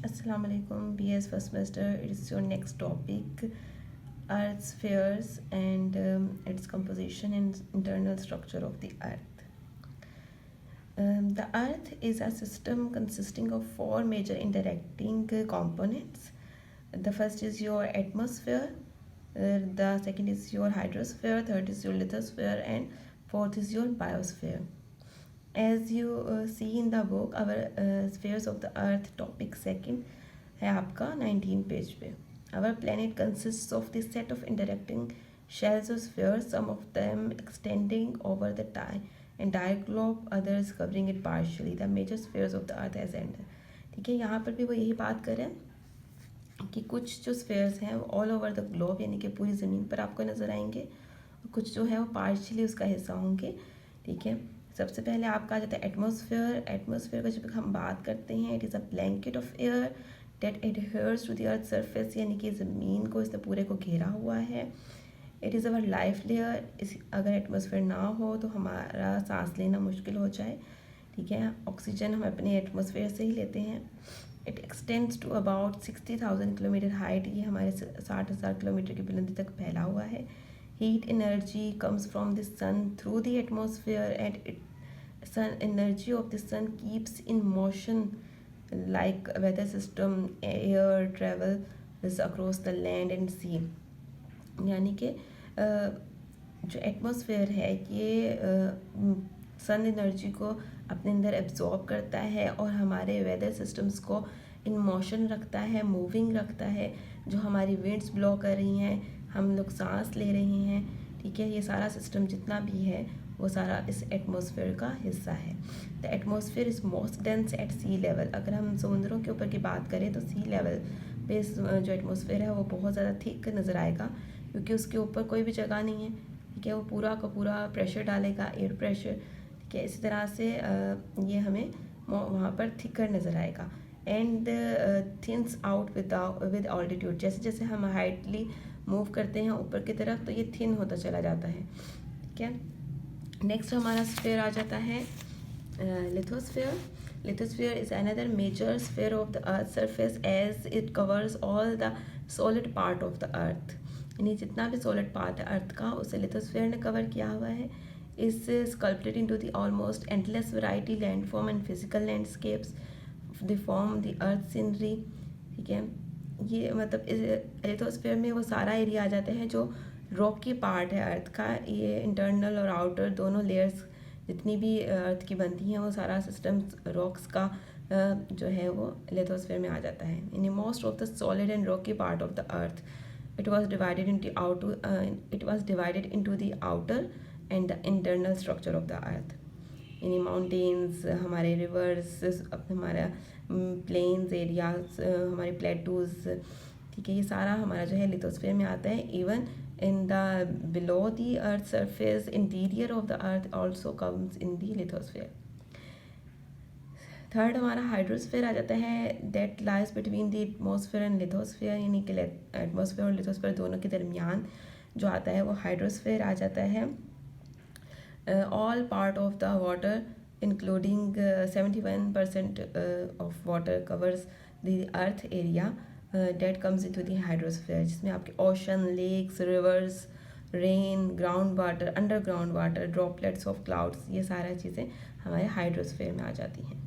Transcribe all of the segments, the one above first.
Assalamu alaikum, BS first semester. It is your next topic, Earth spheres and its composition and internal structure of the Earth. The Earth is a system consisting of four major interacting components. The first is your atmosphere, the second is your hydrosphere, third is your lithosphere, and fourth is your biosphere. As you see in the book, our spheres of the earth topic second है आपका 19 page पे. Our planet consists of this set of interacting shells or spheres, some of them extending over the entire globe, others covering it partially. The major spheres of the earth as and ठीक है, यहाँ पर भी वो यही बात करें कि कुछ जो स्फेयर्स हैं वो ऑल ओवर द ग्लोब यानी कि पूरी ज़मीन पर आपको नज़र आएंगे और कुछ जो है वो पार्शियली उसका हिस्सा होंगे. ठीक है, सबसे पहले आपका आ जाता है एटमॉस्फेयर. एटमॉस्फेयर का जब हम बात करते हैं, it is a blanket of air that adheres to the earth surface, यानी कि ज़मीन को इसने पूरे को घेरा हुआ है. It is our life layer. इस अगर एटमॉस्फेयर ना हो तो हमारा सांस लेना मुश्किल हो जाए. ठीक है, ऑक्सीजन हम अपने एटमॉस्फेयर से ही लेते हैं. It extends to about 60,000 kilometre height. ये हमारे 60,000 किलोमीटर की बुलंदी तक फैला हुआ है. Heat energy comes from the sun through the atmosphere, and sun energy of the sun keeps in motion like weather system, air travels across the land and sea. यानी कि जो एटमॉस्फेयर है ये सन एनर्जी को अपने अंदर absorb करता है और हमारे वेदर सिस्टम्स को इन मोशन रखता है, मूविंग रखता है. जो हमारी विंड्स ब्लो कर रही हैं, हम लोग सांस ले रहे हैं. ठीक है, ये सारा सिस्टम जितना भी है वो सारा इस एटमॉस्फेयर का हिस्सा है. The atmosphere is most dense at sea level. अगर हम समुद्रों के ऊपर की बात करें तो सी लेवल पे जो एटमॉस्फेयर है वो बहुत ज़्यादा थिक नज़र आएगा, क्योंकि उसके ऊपर कोई भी जगह नहीं है. ठीक है, वो पूरा का पूरा प्रेशर डालेगा, एयर प्रेशर. ठीक है, इसी तरह से ये हमें वहाँ पर थिकर नज़र आएगा. And thins out with altitude. जैसे जैसे हम हाइटली मूव करते हैं ऊपर की तरफ तो ये थिन होता चला जाता है. ठीक है, नेक्स्ट हमारा स्फेयर आ जाता है lithosphere. Lithosphere is another major sphere of the earth surface as it covers all the solid part of the earth. यानी जितना भी सॉलिड पार्ट है अर्थ का उसे लिथोस्फेयर ने कवर किया हुआ है. इस sculpted into the almost endless variety landform and physical landscapes they form the earth scenery. ठीक है, ये मतलब लिथोस्फेयर में वो सारा एरिया आ जाता है जो रॉकी पार्ट है अर्थ का. ये इंटरनल और आउटर दोनों लेयर्स जितनी भी अर्थ की बनती हैं वो सारा सिस्टम रॉक्स का जो है वो लिथोस्फेयर में आ जाता है. In most of the solid and Rocky part of the earth it was divided into the outer and the internal structure of the earth. यानी माउंटेन्स, हमारे रिवर्स, हमारा प्लेन्स एरियाज, हमारे प्लेटूज. ठीक है, ये सारा हमारा जो है लिथोस्फेयर में आता है. Even in the below the earth surface interior of the earth also comes in the lithosphere. Third हमारा हाइड्रोस्फेयर आ जाता है. That lies between the atmosphere and lithosphere, यानी कि एटमॉस्फेयर और लिथोस्फेयर दोनों के दरमियान जो आता है वो हाइड्रोस्फेयर आ जाता है. All part of the water including 71% of water covers the earth area that comes into the hydrosphere, जिसमें आपके ocean, lakes, rivers, rain, ground water, underground water, droplets of clouds, ये सारा चीज़ें हमारे हाइड्रोस्फेयर में आ जाती हैं.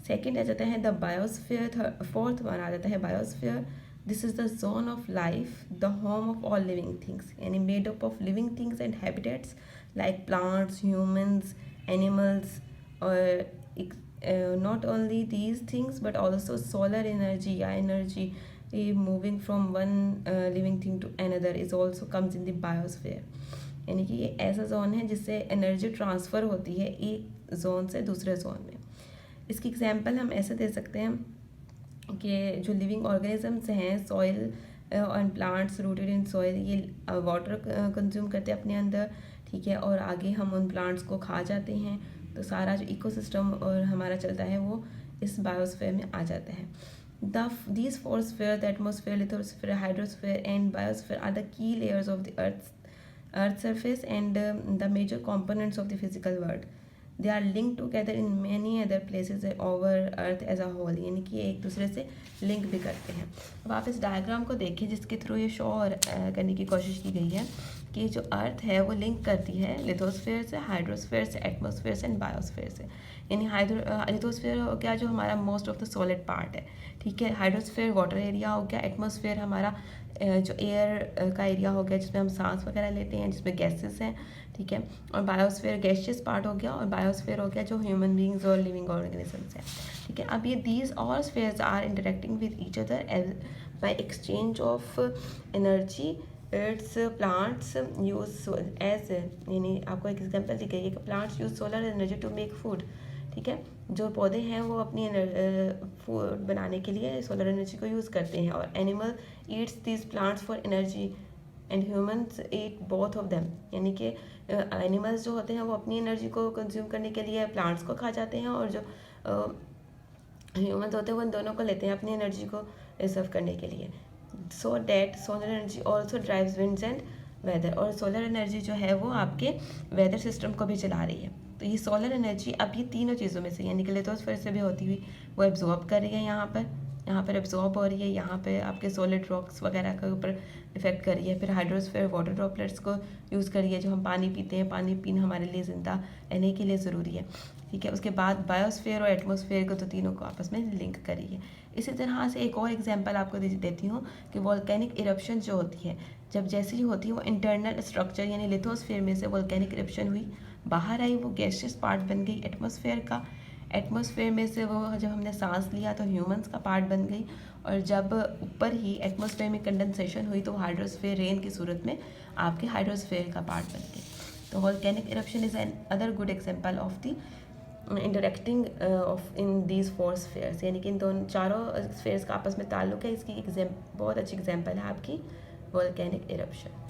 सेकेंड आ जाता है द बायोस्फेयर. फोर्थ वन आ जाता है biosphere. This is the zone of life, the home of all living things, यानी made up of living things and habitats like plants, humans, animals. और not only these things but also solar energy या energy moving from one living thing to another is also comes in the biosphere. यानी कि ये ऐसा zone है जिससे energy transfer होती है एक जोन से दूसरे जोन में. इसकी एग्जांपल हम ऐसे दे सकते हैं कि जो लिविंग ऑर्गेनिजम्स हैं, soil and plants rooted in soil, ये वाटर कंज्यूम करते हैं अपने अंदर. ठीक है, और आगे हम उन प्लांट्स को खा जाते हैं. तो सारा जो इकोसिस्टम और हमारा चलता है वो इस बायोस्फेयर में आ जाता है. These four spheres, the atmosphere, lithosphere, hydrosphere and biosphere are the key layers of the earth surface and the major components of the physical world. They are link together in many other places over earth as a whole, यानी कि एक दूसरे से link भी करते हैं। अब आप इस डायग्राम को देखिए जिसके थ्रू ये शो करने की कोशिश की गई है कि जो अर्थ है वो लिंक करती है लिथोस्फीयर से, हाइड्रोस्फीयर से, एटमॉस्फेयर से एंड बायोस्फीयर से। यानी लिथोस्फीयर हो गया जो हमारा most of the solid part है, ठीक है। हाइड्रोस्फीयर वाटर एरिया हो गया, एटमॉस्फेयर हमारा जो एयर का एरिया हो गया जिसमें हम सांस वगैरह लेते हैं, जिसमें गैसेस हैं, ठीक है। और बायोस्फीयर गैशियस पार्ट हो गया, और बायोस्फीयर हो गया जो ह्यूमन बींग्स और लिविंग ऑर्गेनिजम्स हैं, ठीक है। अब ये these all spheres are interacting with each other by exchange of energy. It's plants use as, यानी आपको एक एग्जाम्पल दी गई है कि plants use solar energy to make food, ठीक है। जो पौधे हैं वो अपनी फूड बनाने के लिए सोलर एनर्जी को यूज़ करते हैं, और animal Yeats this plants for energy and humans eat both of them, यानी कि एनिमल्स जो होते हैं वो अपनी एनर्जी को कंज्यूम करने के लिए प्लांट्स को खा जाते हैं, और जो ह्यूमन्स होते हैं वो इन दोनों को लेते हैं अपनी एनर्जी को रिजर्व करने के लिए। So that solar energy also drives winds and weather, और सोलर एनर्जी जो है वो आपके वेदर सिस्टम को भी चला रही है। तो ये सोलर एनर्जी अब ये तीनों चीज़ों में से, यानी कि लिथोस्फीयर से भी होती हुई वो एब्जॉर्ब कर रही है, यहाँ पर एब्जॉर्ब हो रही है, यहाँ पे आपके सॉलिड रॉक्स वगैरह के ऊपर इफेक्ट कर रही है। फिर हाइड्रोस्फीयर वाटर ड्रॉपलेट्स को यूज़ कर रही है, जो हम पानी पीते हैं, पानी पीना हमारे लिए ज़िंदा रहने के लिए ज़रूरी है, ठीक है। उसके बाद बायोस्फीयर और एटमॉस्फेयर को, तो तीनों को आपस में लिंक करी है। इसी तरह से एक और एग्जांपल आपको देती हूँ कि वॉल्केनिक इरप्शन जो होती है, जब जैसी होती है वो इंटरनल स्ट्रक्चर यानी लिथोस्फीयर में से वॉल्केनिक इरप्शन हुई, बाहर आई, वो गैसियस पार्ट बन गई एटमॉस्फेयर का। एटमॉस्फेयर में से वो जब हमने सांस लिया तो ह्यूमंस का पार्ट बन गई, और जब ऊपर ही एटमॉस्फेयर में कंडेंसेशन हुई तो हाइड्रोस्फीयर रेन की सूरत में आपके हाइड्रोस्फीयर का पार्ट बन गई। तो volcanic eruption is an other good example of the interacting of in these four spheres, यानी कि इन दोनों चारों स्फेयर्स का आपस में ताल्लुक है। इसकी बहुत अच्छी एग्जांपल है आपकी वॉल्केनिक इरप्शन।